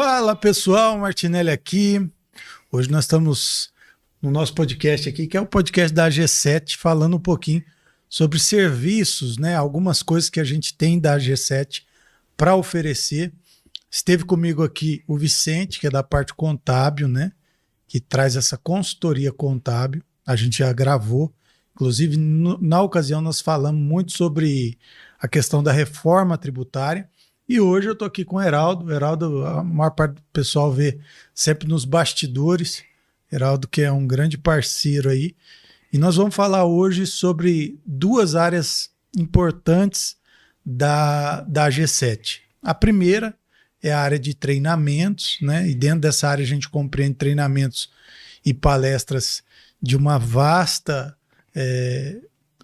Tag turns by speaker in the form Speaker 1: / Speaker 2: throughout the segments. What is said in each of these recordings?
Speaker 1: Fala pessoal, Martinelli aqui. Hoje nós estamos no nosso podcast aqui, que é o podcast da AG7, falando um pouquinho sobre serviços, né? Algumas coisas que a gente tem da AG7 para oferecer. Esteve comigo aqui o Vicente, que é da parte contábil, né? Que traz essa consultoria contábil. A gente já gravou. Inclusive, na ocasião, nós falamos muito sobre a questão da reforma tributária. E hoje eu estou aqui com o Heraldo. O Heraldo, a maior parte do pessoal vê sempre nos bastidores. Heraldo, que é um grande parceiro aí. E nós vamos falar hoje sobre duas áreas importantes da G7. A primeira é a área de treinamentos, né? E dentro dessa área a gente compreende treinamentos e palestras de uma vasta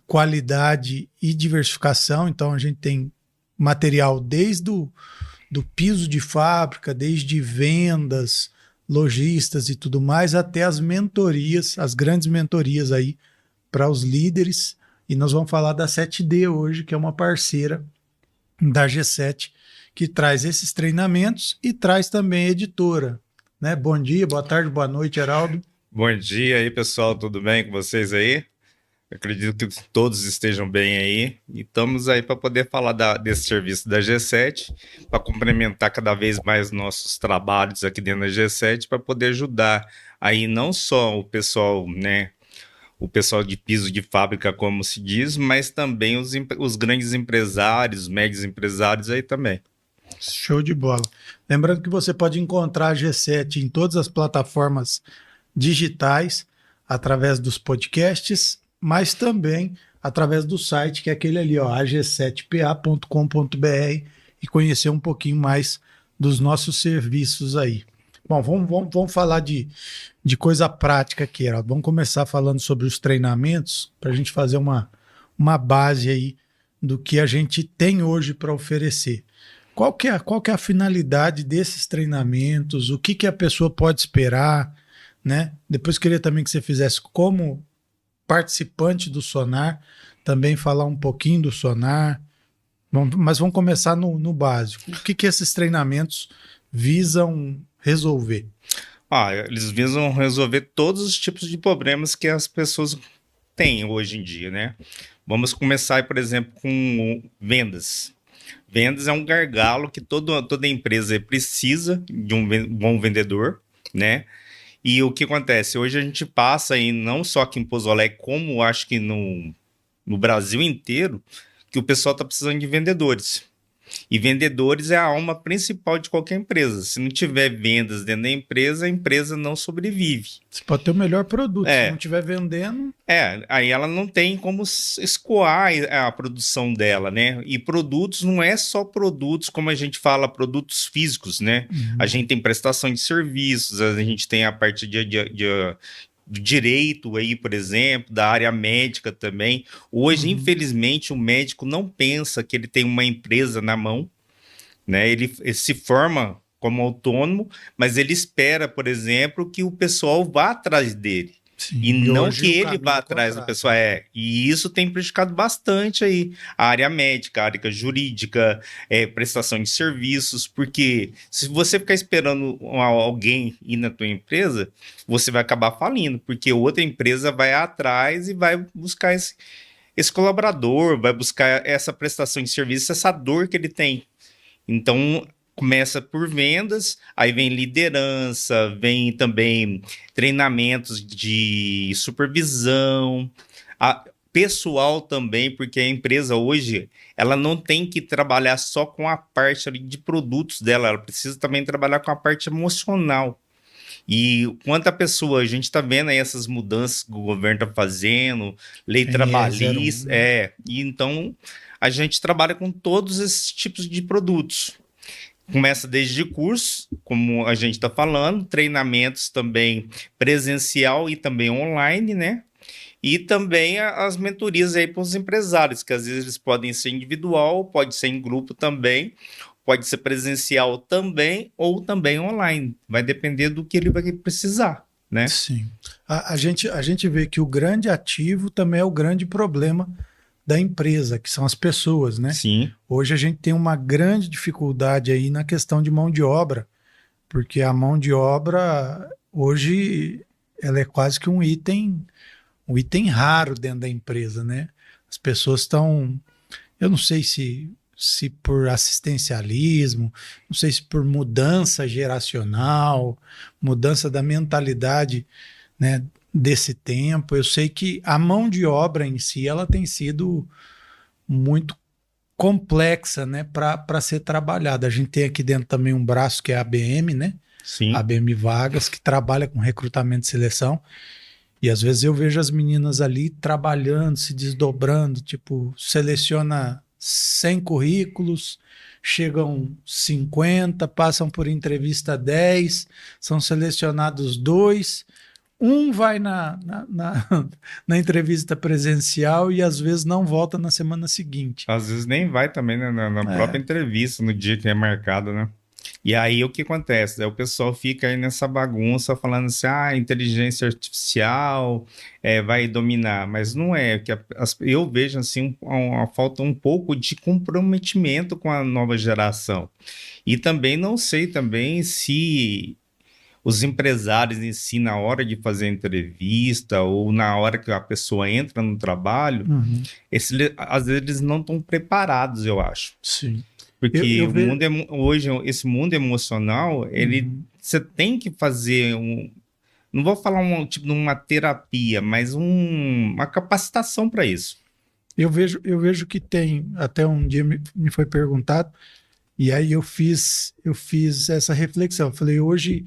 Speaker 1: qualidade e diversificação. Então a gente tem material desde do piso de fábrica, desde vendas, lojistas e tudo mais, até as mentorias, as grandes mentorias aí para os líderes. E nós vamos falar da 7D hoje, que é uma parceira da G7, que traz esses treinamentos e traz também editora, né? Bom dia, boa tarde, boa noite, Heraldo.
Speaker 2: Bom dia aí, pessoal, tudo bem com vocês aí? Acredito que todos estejam bem aí e estamos aí para poder falar desse serviço da G7, para complementar cada vez mais nossos trabalhos aqui dentro da G7, para poder ajudar aí não só o pessoal, né, o pessoal de piso de fábrica, como se diz, mas também os grandes empresários, médios empresários aí também.
Speaker 1: Show de bola. Lembrando que você pode encontrar a G7 em todas as plataformas digitais, através dos podcasts, mas também através do site, que é aquele ali, ó, ag7pa.com.br, e conhecer um pouquinho mais dos nossos serviços aí. Bom, vamos falar de coisa prática aqui, ó. Vamos começar falando sobre os treinamentos, para a gente fazer uma base aí do que a gente tem hoje para oferecer. Qual que é a finalidade desses treinamentos? O que a pessoa pode esperar, né? Depois queria também que você fizesse como participante do Sonar, também falar um pouquinho do Sonar, mas vamos começar no básico. O que esses treinamentos visam resolver?
Speaker 2: Eles visam resolver todos os tipos de problemas que as pessoas têm hoje em dia, né? Vamos começar, por exemplo, com vendas. Vendas é um gargalo que toda empresa precisa de um bom vendedor, né? E o que acontece? Hoje a gente passa aí, não só aqui em Pouso Alegre, como acho que no Brasil inteiro, que o pessoal está precisando de vendedores. E vendedores é a alma principal de qualquer empresa. Se não tiver vendas dentro da empresa, a empresa não sobrevive.
Speaker 1: Você pode ter o melhor produto, se não estiver vendendo...
Speaker 2: Aí ela não tem como escoar a produção dela, né? E produtos não é só produtos, como a gente fala, produtos físicos, né?
Speaker 1: Uhum.
Speaker 2: A gente tem prestação de serviços, a gente tem a parte do direito aí, por exemplo, da área médica também. Hoje, infelizmente, o médico não pensa que ele tem uma empresa na mão, né? Ele se forma como autônomo, mas ele espera, por exemplo, que o pessoal vá atrás dele.
Speaker 1: Sim,
Speaker 2: e não que ele vá atrás do pessoal. E isso tem prejudicado bastante aí a área médica, a área jurídica, prestação de serviços, porque se você ficar esperando alguém ir na tua empresa, você vai acabar falindo, porque outra empresa vai atrás e vai buscar esse colaborador, vai buscar essa prestação de serviço, essa dor que ele tem. Então, começa por vendas, aí vem liderança, vem também treinamentos de supervisão, pessoal também, porque a empresa hoje, ela não tem que trabalhar só com a parte ali de produtos dela, ela precisa também trabalhar com a parte emocional. E quanto a pessoa, a gente está vendo aí essas mudanças que o governo está fazendo, lei trabalhista, e então a gente trabalha com todos esses tipos de produtos. Começa desde cursos, como a gente está falando, treinamentos também presencial e também online, né? E também as mentorias aí para os empresários, que às vezes podem ser individual, pode ser em grupo também, pode ser presencial também ou também online. Vai depender do que ele vai precisar, né?
Speaker 1: Sim. A gente vê que o grande ativo também é o grande problema da empresa, que são as pessoas, né?
Speaker 2: Sim.
Speaker 1: Hoje a gente tem uma grande dificuldade aí na questão de mão de obra, porque a mão de obra hoje ela é quase que um item raro dentro da empresa, né? As pessoas estão, eu não sei se por assistencialismo, não sei se por mudança geracional, mudança da mentalidade, né, desse tempo. Eu sei que a mão de obra em si ela tem sido muito complexa, né, para ser trabalhada. A gente tem aqui dentro também um braço que é a ABM, né?
Speaker 2: Sim.
Speaker 1: A ABM Vagas, que trabalha com recrutamento e seleção. E às vezes eu vejo as meninas ali trabalhando, se desdobrando, tipo, seleciona 100 currículos, chegam 50, passam por entrevista 10, são selecionados 2, um vai na entrevista presencial e às vezes não volta na semana seguinte.
Speaker 2: Às vezes nem vai também, né, na própria entrevista, no dia que é marcado, né? E aí o que acontece? O pessoal fica aí nessa bagunça falando assim, inteligência artificial vai dominar, mas não é. Eu vejo assim uma falta um pouco de comprometimento com a nova geração. E também não sei também se os empresários em si, na hora de fazer a entrevista ou na hora que a pessoa entra no trabalho, às vezes eles não estão preparados, eu acho.
Speaker 1: Sim.
Speaker 2: Porque hoje, esse mundo emocional, você tem que fazer não vou falar tipo de uma terapia, mas uma capacitação para isso.
Speaker 1: Eu vejo que tem, até um dia me foi perguntado, e aí eu fiz essa reflexão. Eu falei, hoje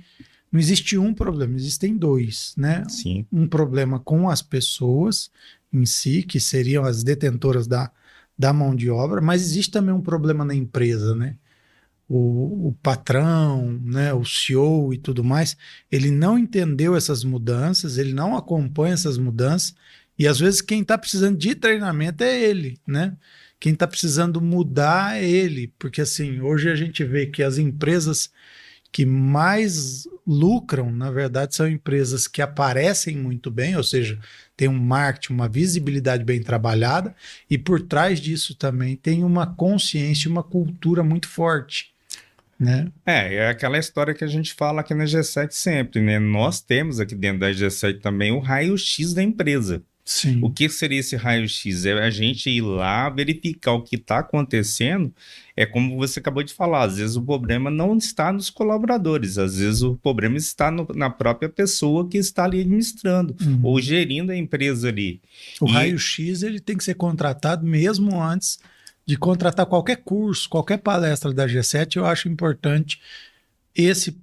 Speaker 1: não existe um problema, existem dois, né?
Speaker 2: Sim.
Speaker 1: Um problema com as pessoas em si, que seriam as detentoras da mão de obra, mas existe também um problema na empresa, né? O patrão, né, o CEO e tudo mais, ele não entendeu essas mudanças, ele não acompanha essas mudanças, e às vezes quem está precisando de treinamento é ele, né? Quem está precisando mudar é ele, porque assim, hoje a gente vê que as empresas que mais lucram, na verdade, são empresas que aparecem muito bem, ou seja, tem um marketing, uma visibilidade bem trabalhada, e por trás disso também tem uma consciência, uma cultura muito forte, né?
Speaker 2: É aquela história que a gente fala aqui na G7 sempre, né? Nós temos aqui dentro da G7 também o raio-x da empresa.
Speaker 1: Sim.
Speaker 2: O que seria esse raio-x? É a gente ir lá verificar o que está acontecendo. É como você acabou de falar, às vezes o problema não está nos colaboradores, às vezes o problema está na própria pessoa que está ali administrando ou gerindo a empresa ali.
Speaker 1: O raio-x ele tem que ser contratado mesmo antes de contratar qualquer curso, qualquer palestra da G7. Eu acho importante esse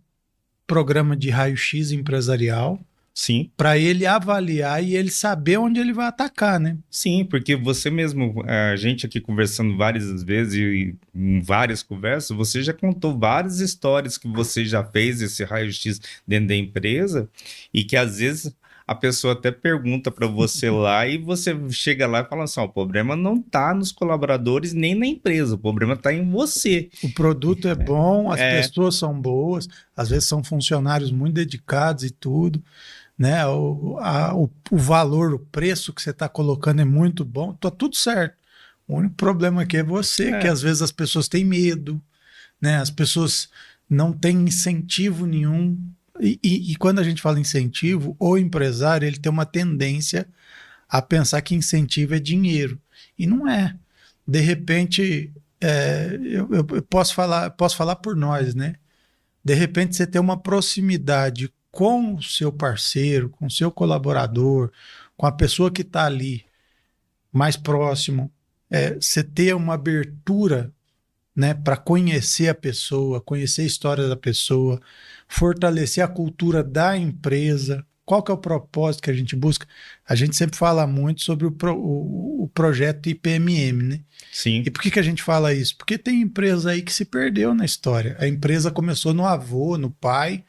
Speaker 1: programa de raio-x empresarial.
Speaker 2: Sim.
Speaker 1: Para ele avaliar e ele saber onde ele vai atacar, né?
Speaker 2: Sim, porque você mesmo, a gente aqui conversando várias vezes e em várias conversas, você já contou várias histórias que você já fez esse raio-x dentro da empresa e que às vezes a pessoa até pergunta para você lá e você chega lá e fala assim, o problema não está nos colaboradores nem na empresa, o problema está em você.
Speaker 1: O produto é bom, as pessoas são boas, às vezes são funcionários muito dedicados e tudo, né? O valor, o preço que você está colocando é muito bom, tá tudo certo. O único problema aqui é você, que às vezes as pessoas têm medo, né? As pessoas não têm incentivo nenhum. E quando a gente fala incentivo, o empresário ele tem uma tendência a pensar que incentivo é dinheiro. E não é. De repente, eu posso falar por nós, né? De repente você tem uma proximidade com o seu parceiro, com o seu colaborador, com a pessoa que está ali mais próximo, você ter uma abertura, né, para conhecer a pessoa, conhecer a história da pessoa, fortalecer a cultura da empresa. Qual que é o propósito que a gente busca? A gente sempre fala muito sobre o projeto IPMM, né?
Speaker 2: Sim.
Speaker 1: E por que a gente fala isso? Porque tem empresa aí que se perdeu na história. A empresa começou no avô, no pai,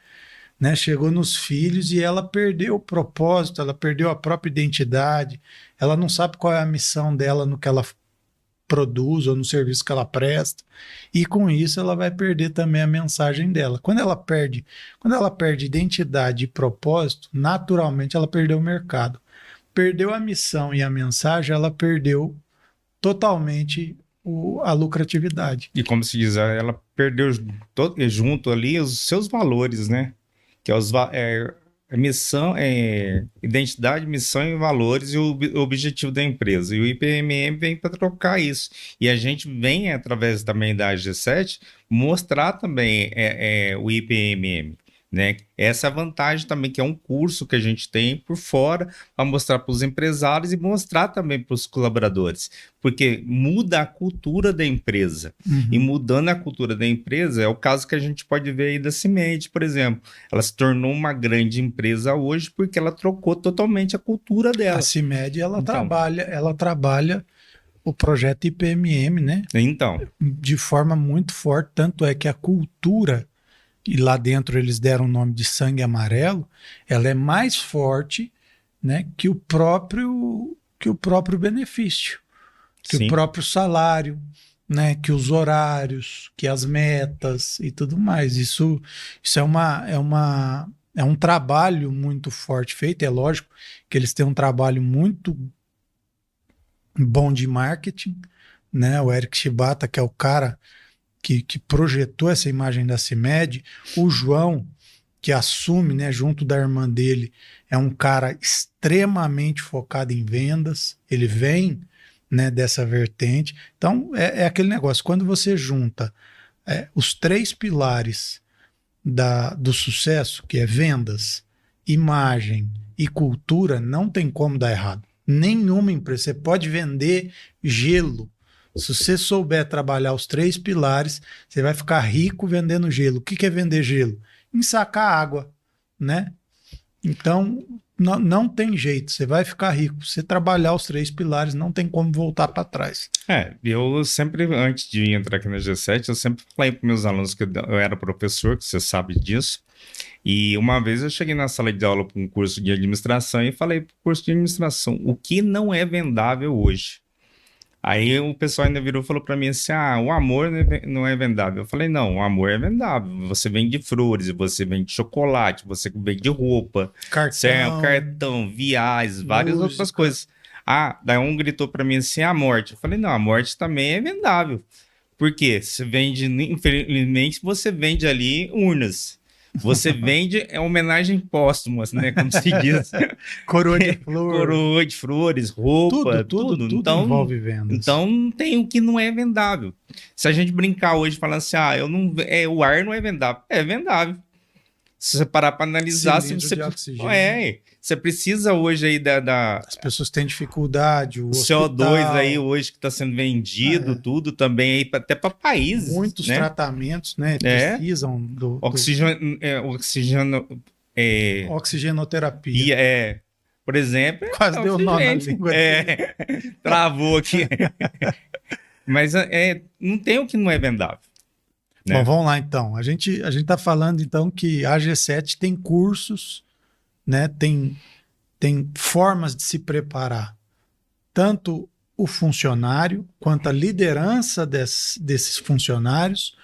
Speaker 1: né, chegou nos filhos e ela perdeu o propósito, ela perdeu a própria identidade, ela não sabe qual é a missão dela no que ela produz ou no serviço que ela presta, e com isso ela vai perder também a mensagem dela. Quando ela perde identidade e propósito, naturalmente ela perdeu o mercado. Perdeu a missão e a mensagem, ela perdeu totalmente a lucratividade.
Speaker 2: E como se diz, ela perdeu junto ali os seus valores, né? Que é missão, identidade, missão e valores e o objetivo da empresa. E o IPMM vem para trocar isso. E a gente vem, através também da AG7, mostrar também o IPMM. Né? Essa é a vantagem também, que é um curso que a gente tem por fora para mostrar para os empresários e mostrar também para os colaboradores, porque muda a cultura da empresa. E mudando a cultura da empresa, é o caso que a gente pode ver aí da CIMED, por exemplo. Ela se tornou uma grande empresa hoje porque ela trocou totalmente a cultura dela.
Speaker 1: A CIMED, ela trabalha o projeto IPMM, né?
Speaker 2: Então,
Speaker 1: de forma muito forte, tanto é que a cultura, e lá dentro eles deram o nome de sangue amarelo, ela é mais forte, né, que o próprio benefício, que o próprio salário, né, que os horários, que as metas e tudo mais. Isso é um trabalho muito forte feito. É lógico que eles têm um trabalho muito bom de marketing, né? O Eric Shibata, que é o cara que projetou essa imagem da CIMED, o João, que assume, né, junto da irmã dele, é um cara extremamente focado em vendas, ele vem, né, dessa vertente. Então, é aquele negócio, quando você junta os 3 pilares do sucesso, que é vendas, imagem e cultura, não tem como dar errado. Nenhuma empresa, você pode vender gelo. Se você souber trabalhar os 3 pilares, você vai ficar rico vendendo gelo. O que é vender gelo? Ensacar água, né? Então, não tem jeito, você vai ficar rico. Se você trabalhar os 3 pilares, não tem como voltar para trás.
Speaker 2: Eu sempre, antes de entrar aqui na G7, eu sempre falei para meus alunos que eu era professor, que você sabe disso. E uma vez eu cheguei na sala de aula para um curso de administração e falei para o curso de administração, o que não é vendável hoje? Aí o pessoal ainda virou e falou para mim assim, o amor não é vendável. Eu falei, não, o amor é vendável. Você vende flores, você vende chocolate, você vende roupa, cartão, viagens, várias outras coisas. Daí um gritou para mim assim, a morte. Eu falei, não, a morte também é vendável. Por quê? Você vende, infelizmente, você vende ali urnas. Você vende homenagem póstumas, né? Como se diz.
Speaker 1: Coroa de flores.
Speaker 2: Coroa de flores, roupa, tudo. Então,
Speaker 1: envolve vendas.
Speaker 2: Então, não tem o que não é vendável. Se a gente brincar hoje falando assim, o ar não é vendável. É vendável. Se você parar para analisar... Você precisa hoje aí
Speaker 1: As pessoas têm dificuldade, o
Speaker 2: CO2 aí hoje que está sendo vendido, tudo também aí, até para países.
Speaker 1: Muitos tratamentos, né? Precisam do...
Speaker 2: Oxigenoterapia. Por exemplo...
Speaker 1: Quase deu nó na língua.
Speaker 2: Travou aqui. Mas não tem o que não é vendável. Né?
Speaker 1: Bom, vamos lá então. A gente está falando então que a G7 tem cursos, né? Tem formas de se preparar, tanto o funcionário quanto a liderança desses funcionários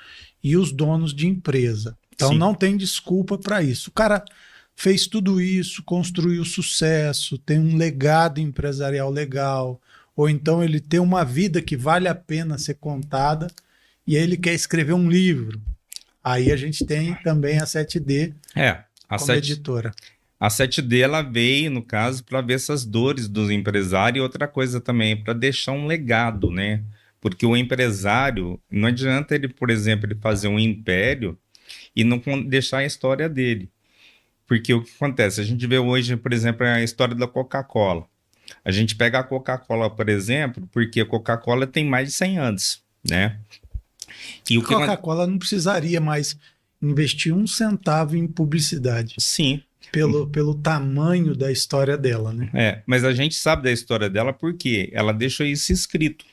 Speaker 1: e os donos de empresa. Então não tem desculpa para isso. O cara fez tudo isso, construiu sucesso, tem um legado empresarial legal, ou então ele tem uma vida que vale a pena ser contada, e aí ele quer escrever um livro. Aí a gente tem também a 7D como editora.
Speaker 2: A 7D ela veio, no caso, para ver essas dores dos empresários e outra coisa também, para deixar um legado, né? Porque o empresário, não adianta ele, por exemplo, ele fazer um império e não deixar a história dele. Porque o que acontece? A gente vê hoje, por exemplo, a história da Coca-Cola. A gente pega a Coca-Cola, por exemplo, porque a Coca-Cola tem mais de 100 anos, né?
Speaker 1: E a Coca-Cola não precisaria mais investir um centavo em publicidade.
Speaker 2: Sim.
Speaker 1: Pelo tamanho da história dela, né?
Speaker 2: Mas a gente sabe da história dela porque ela deixou isso escrito.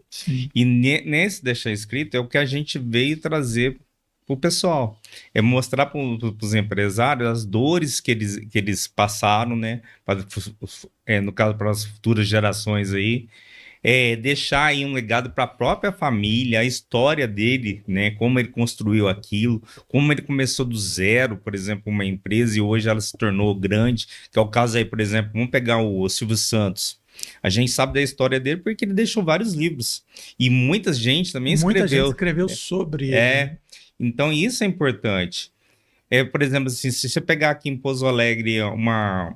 Speaker 1: Sim.
Speaker 2: E nesse deixar escrito é o que a gente veio trazer para o pessoal. É mostrar para os empresários as dores que eles passaram, né? No caso, para as futuras gerações aí. Deixar aí um legado para a própria família, a história dele, né? Como ele construiu aquilo, como ele começou do zero, por exemplo, uma empresa e hoje ela se tornou grande, que é o caso aí, por exemplo, vamos pegar o Silvio Santos. A gente sabe da história dele porque ele deixou vários livros. E muita gente também escreveu.
Speaker 1: Muita gente escreveu sobre ele.
Speaker 2: É, então isso é importante. Por exemplo, assim, se você pegar aqui em Pouso Alegre uma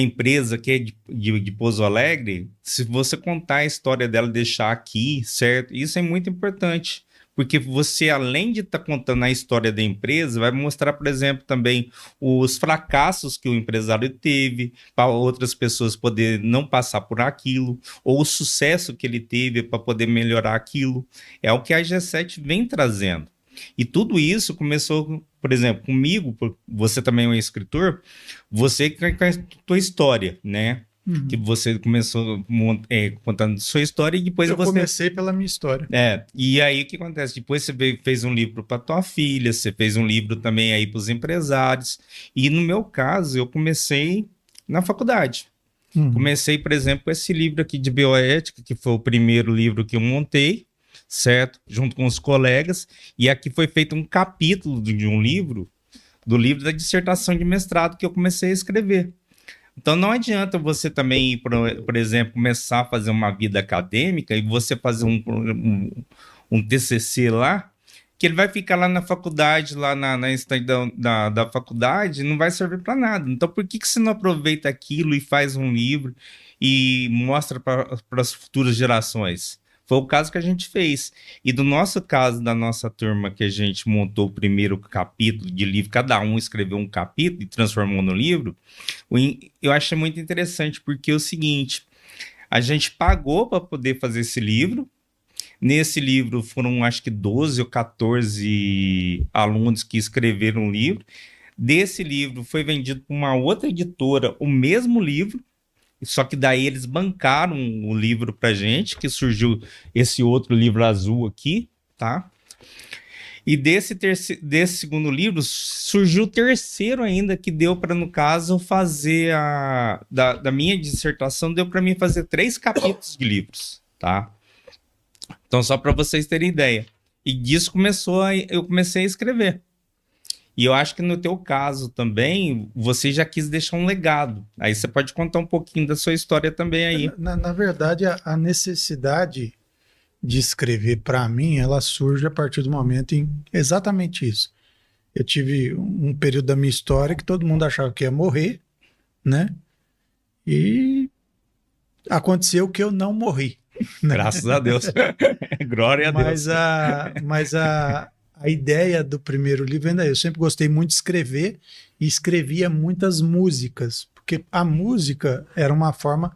Speaker 2: empresa que é de Pouso Alegre, se você contar a história dela, deixar aqui, certo? Isso é muito importante, porque você, além de estar contando a história da empresa, vai mostrar, por exemplo, também os fracassos que o empresário teve, para outras pessoas poderem não passar por aquilo, ou o sucesso que ele teve para poder melhorar aquilo. É o que a G7 vem trazendo. E tudo isso começou, por exemplo, comigo, você também é um escritor, você com a tua história, né? Que você começou contando sua história e depois
Speaker 1: eu comecei pela minha história.
Speaker 2: E aí o que acontece? Depois você fez um livro para tua filha, você fez um livro também aí para os empresários. E no meu caso, eu comecei na faculdade. Comecei, por exemplo, com esse livro aqui de bioética, que foi o primeiro livro que eu montei, certo? Junto com os colegas. E aqui foi feito um capítulo de um livro, do livro da dissertação de mestrado que eu comecei a escrever. Então não adianta você também ir, por exemplo, começar a fazer uma vida acadêmica e você fazer um TCC lá, que ele vai ficar lá na faculdade, lá na estante da faculdade, não vai servir para nada. Então por que você não aproveita aquilo e faz um livro e mostra para as futuras gerações? Foi o caso que a gente fez. E do nosso caso, da nossa turma, que a gente montou o primeiro capítulo de livro, cada um escreveu um capítulo e transformou no livro, eu achei muito interessante, porque é o seguinte, a gente pagou para poder fazer esse livro. Nesse livro foram, acho que 12 ou 14 alunos que escreveram o livro. Desse livro foi vendido para uma outra editora o mesmo livro, só que daí eles bancaram o livro pra gente, que surgiu esse outro livro azul aqui, tá? E desse segundo livro surgiu o terceiro ainda, que deu para, no caso, fazer da minha dissertação, deu para mim fazer 3 capítulos de livros, tá? Então, só para vocês terem ideia. E disso eu comecei a escrever. E eu acho que no teu caso também, você já quis deixar um legado. Aí você pode contar um pouquinho da sua história também aí.
Speaker 1: Na verdade, a necessidade de escrever, para mim, ela surge a partir do momento em exatamente isso. Eu tive um período da minha história que todo mundo achava que ia morrer, né? E aconteceu que eu não morri. Né?
Speaker 2: Graças a Deus. Glória a Deus.
Speaker 1: Mas a ideia do primeiro livro ainda eu sempre gostei muito de escrever e escrevia muitas músicas, porque a música era uma forma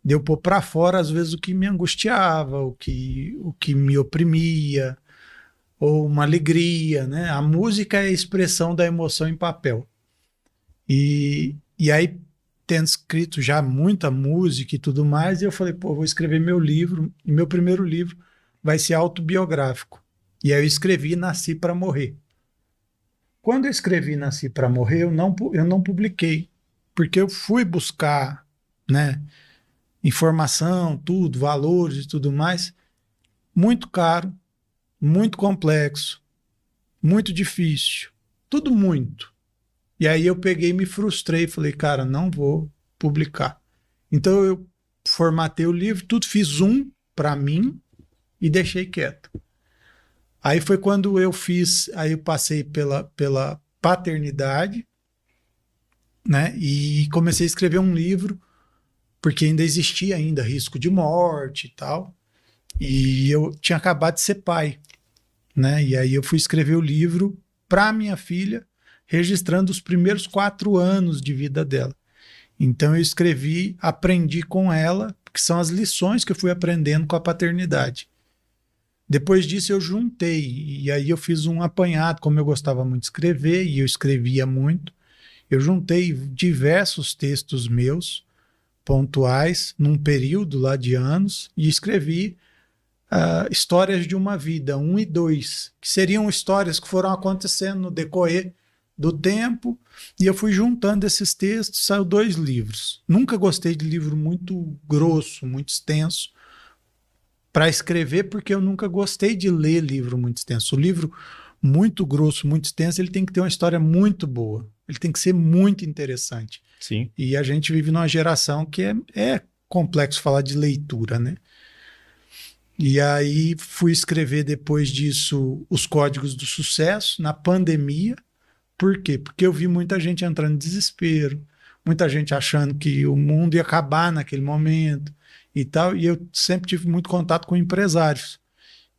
Speaker 1: de eu pôr para fora, às vezes, o que me angustiava, o que me oprimia, ou uma alegria, né? A música é a expressão da emoção em papel. E aí, tendo escrito já muita música e tudo mais, eu falei, vou escrever meu livro, e meu primeiro livro vai ser autobiográfico. E aí eu escrevi Nasci para Morrer. Quando eu escrevi Nasci para Morrer, eu não publiquei, porque eu fui buscar, né, informação, tudo, valores e tudo mais, muito caro, muito complexo, muito difícil, tudo muito. E aí eu peguei e me frustrei, falei, cara, não vou publicar. Então eu formatei o livro, tudo, fiz um para mim e deixei quieto. Aí foi quando aí eu passei pela paternidade, né? E comecei a escrever um livro, porque ainda existia risco de morte e tal. E eu tinha acabado de ser pai, né? E aí eu fui escrever o livro para minha filha, registrando os primeiros 4 anos de vida dela. Então eu escrevi, aprendi com ela, que são as lições que eu fui aprendendo com a paternidade. Depois disso eu juntei, e aí eu fiz um apanhado, como eu gostava muito de escrever, e eu escrevia muito, eu juntei diversos textos meus, pontuais, num período lá de anos, e escrevi Histórias de uma Vida, 1 e 2, que seriam histórias que foram acontecendo no decorrer do tempo, e eu fui juntando esses textos, saiu 2 livros. Nunca gostei de livro muito grosso, muito extenso, para escrever, porque eu nunca gostei de ler livro muito extenso. O livro muito grosso, muito extenso, ele tem que ter uma história muito boa. ele tem que ser muito interessante.
Speaker 2: Sim.
Speaker 1: E a gente vive numa geração que é complexo falar de leitura, né? E aí fui escrever depois disso Os Códigos do Sucesso, na pandemia. Por quê? Porque eu vi muita gente entrando em desespero, muita gente achando que o mundo ia acabar naquele momento e tal, e eu sempre tive muito contato com empresários.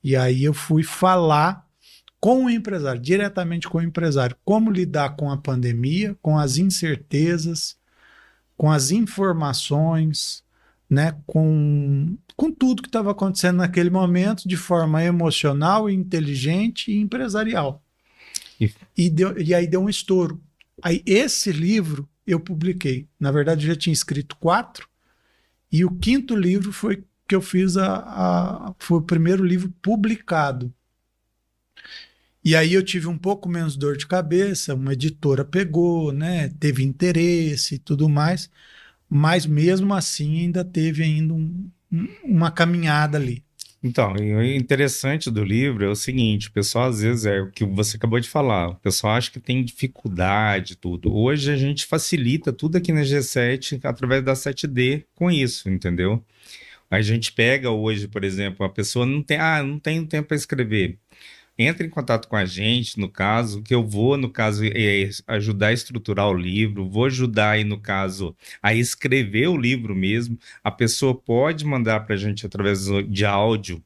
Speaker 1: E aí eu fui falar com o empresário, diretamente com o empresário, como lidar com a pandemia, com as incertezas, com as informações, né, com tudo que estava acontecendo naquele momento de forma emocional, inteligente e empresarial. E aí deu um estouro. Aí esse livro eu publiquei. Na verdade, eu já tinha escrito 4, e o 5º livro foi que eu fiz foi o primeiro livro publicado. E aí eu tive um pouco menos dor de cabeça, uma editora pegou, né, teve interesse e tudo mais, mas mesmo assim ainda teve ainda uma caminhada ali.
Speaker 2: Então, e o interessante do livro é o seguinte, o pessoal às vezes é o que você acabou de falar, o pessoal acha que tem dificuldade, tudo. Hoje a gente facilita tudo aqui na G7 através da 7D com isso, entendeu? A gente pega hoje, por exemplo, a pessoa não tem tempo para escrever. Entra em contato com a gente, no caso, que eu vou, no caso, ajudar a estruturar o livro, vou ajudar aí, no caso, a escrever o livro mesmo. A pessoa pode mandar para a gente através de áudio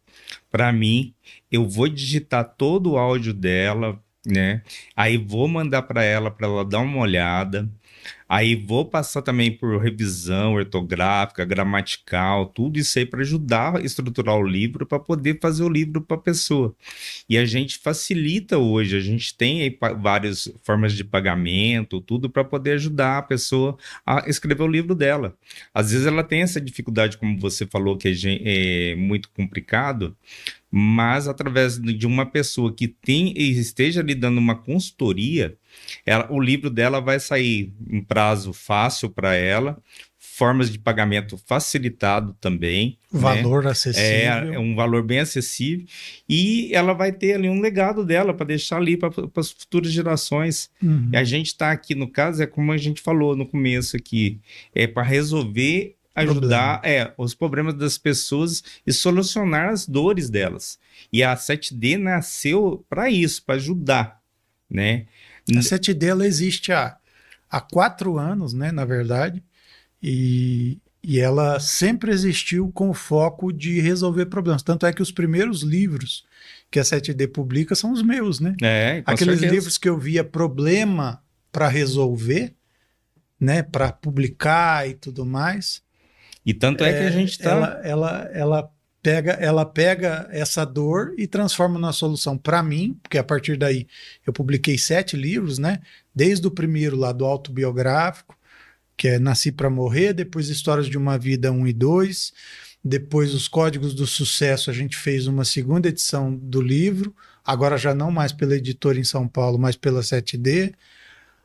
Speaker 2: para mim, eu vou digitar todo o áudio dela, né? Aí vou mandar para ela dar uma olhada. Aí vou passar também por revisão ortográfica, gramatical, tudo isso aí para ajudar a estruturar o livro, para poder fazer o livro para a pessoa. E a gente facilita hoje, a gente tem aí várias formas de pagamento, tudo para poder ajudar a pessoa a escrever o livro dela. Às vezes ela tem essa dificuldade, como você falou, que é muito complicado, mas através de uma pessoa que esteja lhe dando uma consultoria, o livro dela vai sair em prazo fácil para ela, formas de pagamento facilitado também.
Speaker 1: Valor,
Speaker 2: né?
Speaker 1: acessível.
Speaker 2: É um valor bem acessível. E ela vai ter ali um legado dela para deixar ali para as futuras gerações.
Speaker 1: Uhum.
Speaker 2: E a gente está aqui, no caso, é como a gente falou no começo aqui, é para resolver, ajudar os problemas das pessoas e solucionar as dores delas. E a 7D nasceu para isso, para ajudar, né?
Speaker 1: A 7D ela existe há 4 anos, né, na verdade, e ela sempre existiu com o foco de resolver problemas. Tanto é que os primeiros livros que a 7D publica são os meus, né? Aqueles livros que eu via problema para resolver, né, para publicar e tudo mais.
Speaker 2: E tanto é que a gente está...
Speaker 1: Ela pega essa dor e transforma numa solução para mim, porque a partir daí eu publiquei 7 livros, né? Desde o primeiro lá do autobiográfico, que é Nasci para Morrer, depois Histórias de uma Vida 1 e 2, depois Os Códigos do Sucesso, a gente fez uma 2ª edição do livro, agora já não mais pela editora em São Paulo, mas pela 7D.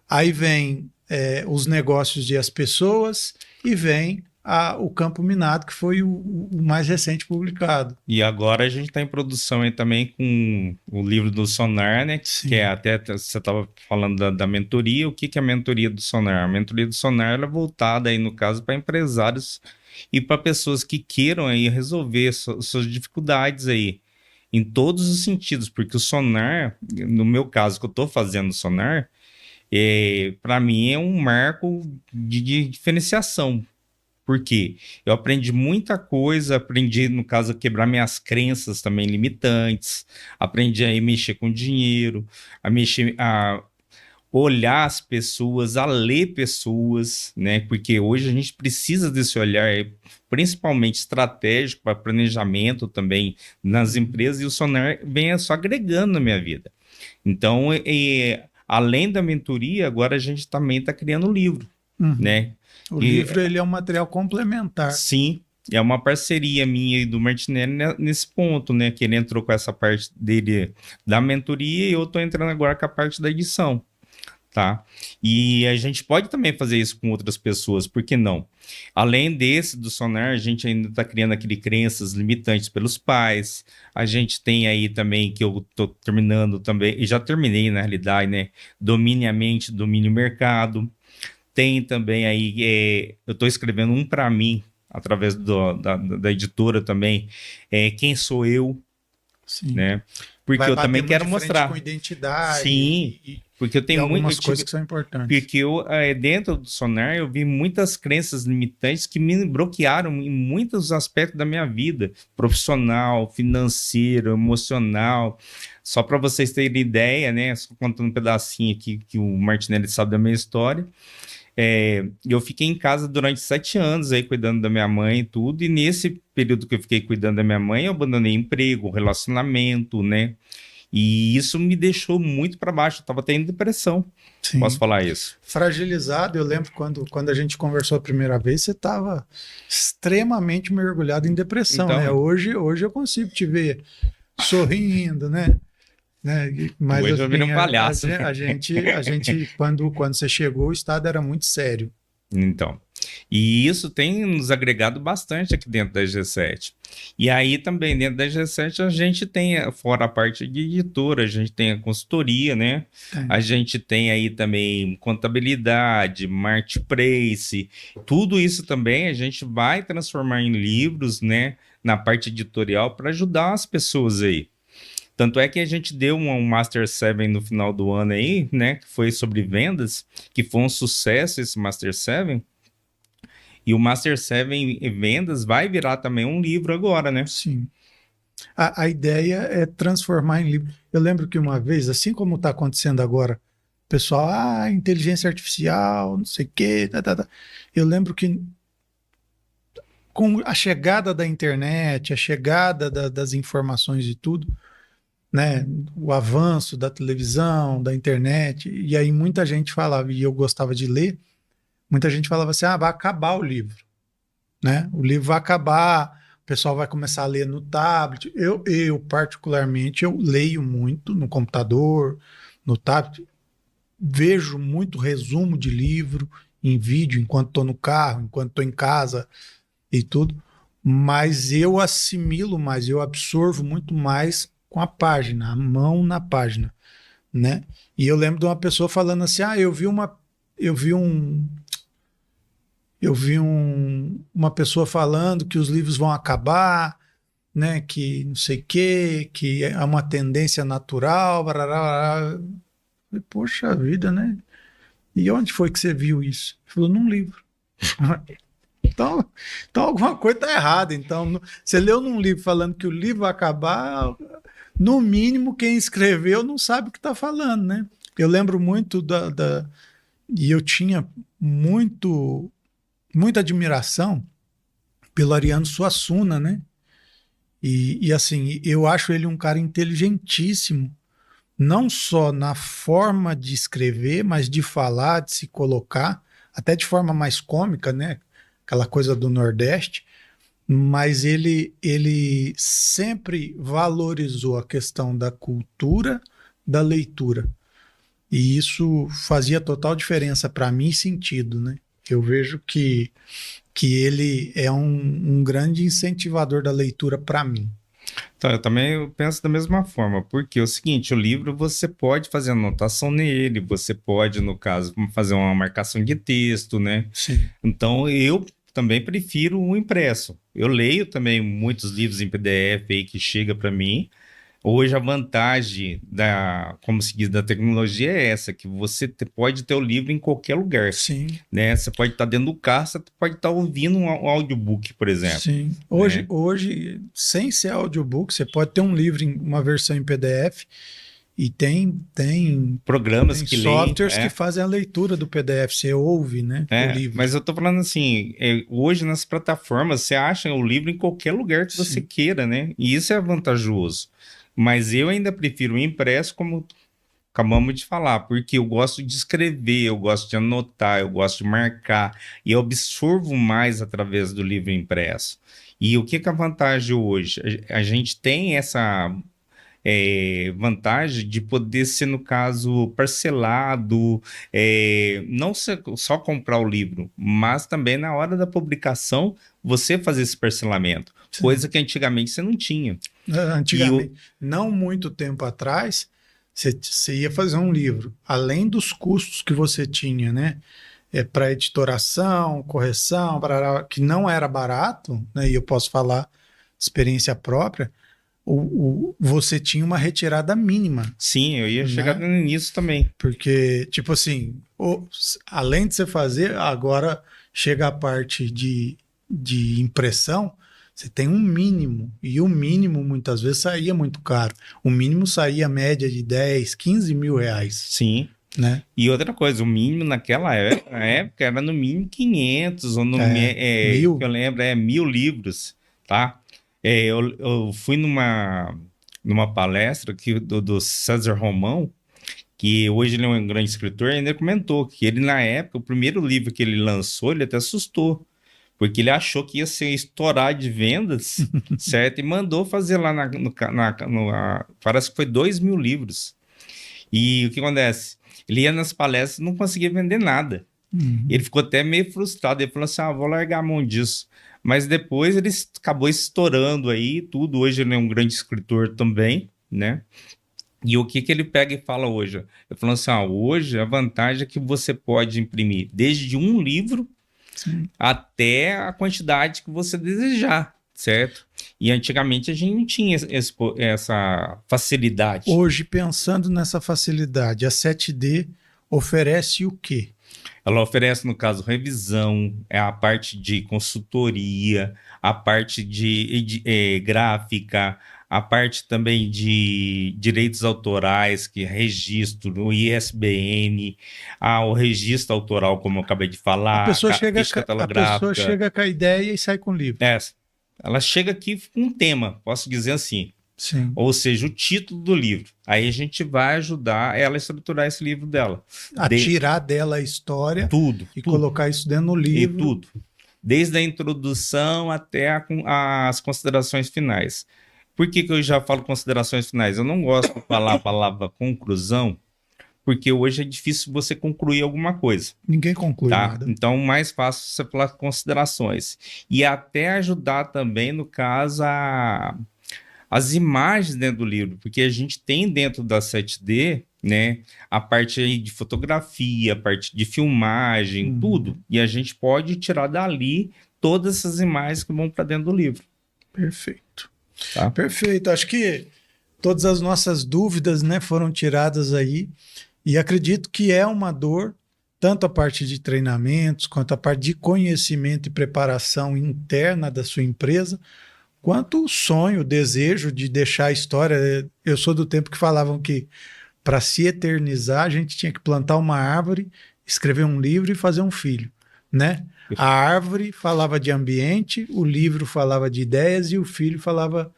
Speaker 1: Aí vem Os Negócios e as Pessoas, e vem o Campo Minado, que foi o mais recente publicado.
Speaker 2: E agora a gente está em produção aí também com o livro do Sonar, né?
Speaker 1: Sim.
Speaker 2: Que é até você estava falando da mentoria. O que é a mentoria do Sonar? A mentoria do Sonar ela é voltada aí, no caso, para empresários e para pessoas que queiram aí resolver suas dificuldades aí, em todos os sentidos, porque o Sonar, no meu caso, que eu estou fazendo o Sonar, para mim é um marco de diferenciação. Porque eu aprendi muita coisa, aprendi, no caso, a quebrar minhas crenças também limitantes, aprendi a mexer com dinheiro, a olhar as pessoas, a ler pessoas, né? Porque hoje a gente precisa desse olhar, principalmente estratégico, para planejamento também nas empresas, e o Sonar vem só agregando na minha vida. Então, além da mentoria, agora a gente também está criando um livro, né?
Speaker 1: O livro ele é um material complementar.
Speaker 2: Sim, é uma parceria minha e do Martinelli nesse ponto, né? Que ele entrou com essa parte dele da mentoria e eu estou entrando agora com a parte da edição. tá? E a gente pode também fazer isso com outras pessoas, por que não? Além desse, do Sonar, a gente ainda está criando aquele crenças limitantes pelos pais, a gente tem aí também, que eu estou terminando também, e já terminei na realidade, né? Domine a mente, domine o mercado. Tem também aí, eu estou escrevendo um para mim, através da editora também, Quem Sou Eu,
Speaker 1: Sim.
Speaker 2: né? Porque
Speaker 1: Vai
Speaker 2: eu
Speaker 1: bater
Speaker 2: também
Speaker 1: muito
Speaker 2: quero
Speaker 1: de frente
Speaker 2: mostrar.
Speaker 1: com identidade
Speaker 2: Sim, porque eu
Speaker 1: e
Speaker 2: tenho muito.
Speaker 1: algumas coisas que são importantes.
Speaker 2: Porque dentro do Sonar eu vi muitas crenças limitantes que me bloquearam em muitos aspectos da minha vida, profissional, financeiro, emocional. Só para vocês terem ideia, né? Só contando um pedacinho aqui que o Martinelli sabe da minha história. Eu fiquei em casa durante 7 anos aí cuidando da minha mãe e tudo, e nesse período que eu fiquei cuidando da minha mãe, eu abandonei emprego, relacionamento, né? E isso me deixou muito para baixo, eu tava tendo depressão.
Speaker 1: Sim.
Speaker 2: Posso falar isso?
Speaker 1: Fragilizado, eu lembro quando a gente conversou a primeira vez, você estava extremamente mergulhado em depressão,
Speaker 2: Então,
Speaker 1: né? Hoje eu consigo te ver sorrindo, né? Mas
Speaker 2: hoje eu virei um
Speaker 1: assim,
Speaker 2: palhaço.
Speaker 1: a gente quando você chegou, o estado era muito sério.
Speaker 2: Então, e isso tem nos agregado bastante aqui dentro da G7. E aí também dentro da G7 a gente tem, fora a parte de editora, a gente tem a consultoria, né? A gente tem aí também contabilidade, marketplace, tudo isso também a gente vai transformar em livros, né? Na parte editorial para ajudar as pessoas aí. Tanto é que a gente deu um Master 7 no final do ano aí, né? Que foi sobre vendas, que foi um sucesso esse Master 7. E o Master 7 em vendas vai virar também um livro agora, né?
Speaker 1: Sim. A ideia é transformar em livro. Eu lembro que uma vez, assim como está acontecendo agora, o pessoal, inteligência artificial, não sei o quê, Eu lembro que com a chegada da internet, a chegada das informações e tudo, né, o avanço da televisão, da internet, e aí muita gente falava, e eu gostava de ler, muita gente falava assim, vai acabar o livro, né? O livro vai acabar, o pessoal vai começar a ler no tablet. Eu particularmente, eu leio muito no computador, no tablet, vejo muito resumo de livro em vídeo enquanto estou no carro, enquanto estou em casa e tudo, mas eu assimilo mais, eu absorvo muito mais com a página, a mão na página, né? E eu lembro de uma pessoa falando assim, uma pessoa falando que os livros vão acabar, né? Que não sei o quê, que é uma tendência natural, barará. Poxa vida, né? E onde foi que você viu isso? Ele falou, num livro. Então alguma coisa está errada. Então, você leu num livro falando que o livro vai acabar, no mínimo, quem escreveu não sabe o que está falando, né? Eu lembro muito e eu tinha muita admiração pelo Ariano Suassuna, né? E assim, eu acho ele um cara inteligentíssimo, não só na forma de escrever, mas de falar, de se colocar, até de forma mais cômica, né? Aquela coisa do Nordeste, mas ele sempre valorizou a questão da cultura, da leitura. E isso fazia total diferença para mim e sentido, né? Eu vejo que ele é um grande incentivador da leitura para mim.
Speaker 2: Então, eu penso da mesma forma, porque é o seguinte, o livro você pode fazer anotação nele, você pode, no caso, fazer uma marcação de texto, né?
Speaker 1: Sim.
Speaker 2: Então, eu também prefiro o impresso. Eu leio também muitos livros em PDF aí que chega para mim. Hoje a vantagem como se diz, da tecnologia é essa, que você pode ter o livro em qualquer lugar.
Speaker 1: Sim.
Speaker 2: Né? Você pode estar dentro do carro, você pode estar ouvindo um audiobook, por exemplo.
Speaker 1: Sim. Hoje, sem ser audiobook, você pode ter um livro em uma versão em PDF e tem
Speaker 2: programas que
Speaker 1: softwares
Speaker 2: leem,
Speaker 1: que fazem a leitura do PDF, você ouve, né, o livro.
Speaker 2: Mas eu tô falando assim, hoje nas plataformas você acha o livro em qualquer lugar que você queira, né? E isso é vantajoso. Mas eu ainda prefiro o impresso, como acabamos de falar, porque eu gosto de escrever, eu gosto de anotar, eu gosto de marcar, e eu absorvo mais através do livro impresso. E o que é a vantagem hoje? A gente tem vantagem de poder ser, no caso, parcelado, não só comprar o livro, mas também na hora da publicação você fazer esse parcelamento,
Speaker 1: Sim.
Speaker 2: coisa que antigamente você não tinha.
Speaker 1: Antigamente, não muito tempo atrás, você ia fazer um livro, além dos custos que você tinha, né? Para editoração, correção, que não era barato, né? E eu posso falar experiência própria, você tinha uma retirada mínima.
Speaker 2: Sim, eu ia chegar nisso também.
Speaker 1: Porque, tipo assim, além de você fazer, agora chega a parte de impressão, você tem um mínimo, e o mínimo muitas vezes saía muito caro. O mínimo saía a média de 10, 15 mil reais.
Speaker 2: Sim.
Speaker 1: Né?
Speaker 2: E outra coisa, o mínimo naquela época era no mínimo 500, ou no
Speaker 1: mil.
Speaker 2: que eu lembro, 1000 livros, tá? Eu fui numa palestra do César Romão, que hoje ele é um grande escritor, e ainda comentou que ele, na época, o primeiro livro que ele lançou, ele até assustou, porque ele achou que ia ser estourar de vendas, certo? E mandou fazer lá parece que foi 2.000 livros. E o que acontece? Ele ia nas palestras e não conseguia vender nada.
Speaker 1: Uhum.
Speaker 2: Ele ficou até meio frustrado. Ele falou assim, vou largar a mão disso. Mas depois ele acabou estourando aí tudo. Hoje ele é um grande escritor também, né? E o que ele pega e fala hoje? Ele falou assim, hoje a vantagem é que você pode imprimir desde um livro até a quantidade que você desejar, certo? E antigamente a gente não tinha essa facilidade.
Speaker 1: Hoje, pensando nessa facilidade, a 7D oferece o quê?
Speaker 2: Ela oferece, no caso, revisão, a parte de consultoria, a parte de gráfica, a parte também de direitos autorais, que é registro, o ISBN, o registro autoral, como eu acabei de falar,
Speaker 1: a pessoa chega com a ideia e sai com o livro.
Speaker 2: Ela chega aqui com um tema, posso dizer assim.
Speaker 1: Sim.
Speaker 2: Ou seja, o título do livro. Aí a gente vai ajudar ela a estruturar esse livro dela.
Speaker 1: Tirar dela a história e colocar isso dentro do livro.
Speaker 2: E tudo. Desde a introdução até as considerações finais. Por que eu já falo considerações finais? Eu não gosto de falar a palavra conclusão, porque hoje é difícil você concluir alguma coisa.
Speaker 1: Ninguém conclui nada.
Speaker 2: Então, mais fácil você falar considerações. E até ajudar também, no caso, as imagens dentro do livro, porque a gente tem dentro da 7D, né, a parte aí de fotografia, a parte de filmagem, tudo. E a gente pode tirar dali todas essas imagens que vão para dentro do livro.
Speaker 1: Perfeito.
Speaker 2: Tá?
Speaker 1: Perfeito. Acho que todas as nossas dúvidas, né, foram tiradas aí. E acredito que é uma dor, tanto a parte de treinamentos, quanto a parte de conhecimento e preparação interna da sua empresa, quanto o sonho, o desejo de deixar a história. Eu sou do tempo que falavam que para se eternizar a gente tinha que plantar uma árvore, escrever um livro e fazer um filho, né? A árvore falava de ambiente, o livro falava de ideias e o filho falava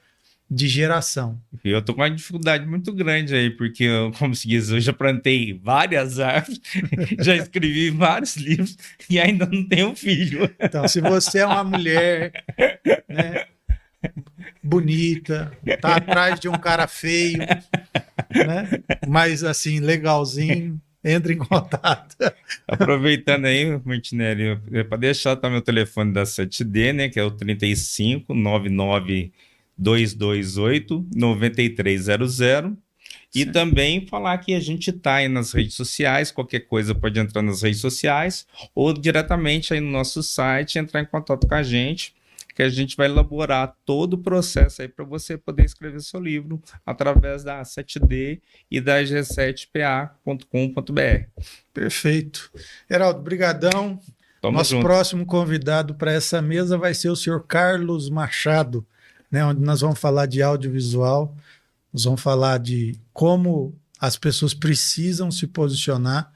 Speaker 1: de geração.
Speaker 2: Eu tô com uma dificuldade muito grande aí, porque, como se diz, eu já plantei várias árvores, já escrevi vários livros e ainda não tenho filho.
Speaker 1: Então, se você é uma mulher, né, bonita, tá atrás de um cara feio, né, mas assim, legalzinho, entre em contato.
Speaker 2: Aproveitando aí, Martinelli, para deixar tá, meu telefone da 7D, né, que é o 3599 228 9300 e também falar que a gente está aí nas redes sociais, qualquer coisa pode entrar nas redes sociais ou diretamente aí no nosso site, entrar em contato com a gente, que a gente vai elaborar todo o processo aí para você poder escrever seu livro através da 7D e da g7pa.com.br.
Speaker 1: Perfeito. Heraldo, brigadão. Nosso próximo convidado para essa mesa vai ser o senhor Carlos Machado, né, onde nós vamos falar de audiovisual, nós vamos falar de como as pessoas precisam se posicionar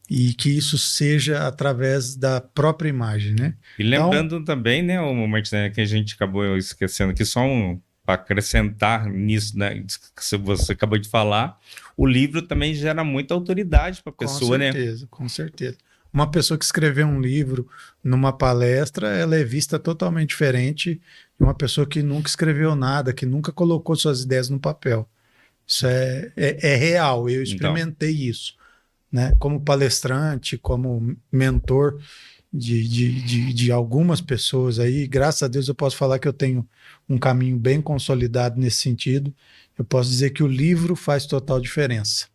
Speaker 1: e que isso seja através da própria imagem, né?
Speaker 2: E lembrando também, né, Martinelli, que a gente acabou esquecendo aqui, só para acrescentar nisso, né, que você acabou de falar, o livro também gera muita autoridade para a pessoa, né?
Speaker 1: Com certeza. Uma pessoa que escreveu um livro numa palestra, ela é vista totalmente diferente de uma pessoa que nunca escreveu nada, que nunca colocou suas ideias no papel. Isso é real, eu experimentei isso, né? Como palestrante, como mentor de algumas pessoas aí. Graças a Deus eu posso falar que eu tenho um caminho bem consolidado nesse sentido. Eu posso dizer que o livro faz total diferença.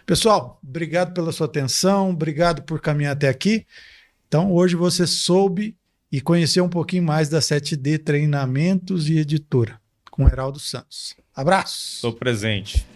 Speaker 1: Pessoal, obrigado pela sua atenção, obrigado por caminhar até aqui. Então, hoje você soube e conheceu um pouquinho mais da 7D Treinamentos e Editora, com Heraldo Santos. Abraço!
Speaker 2: Estou presente.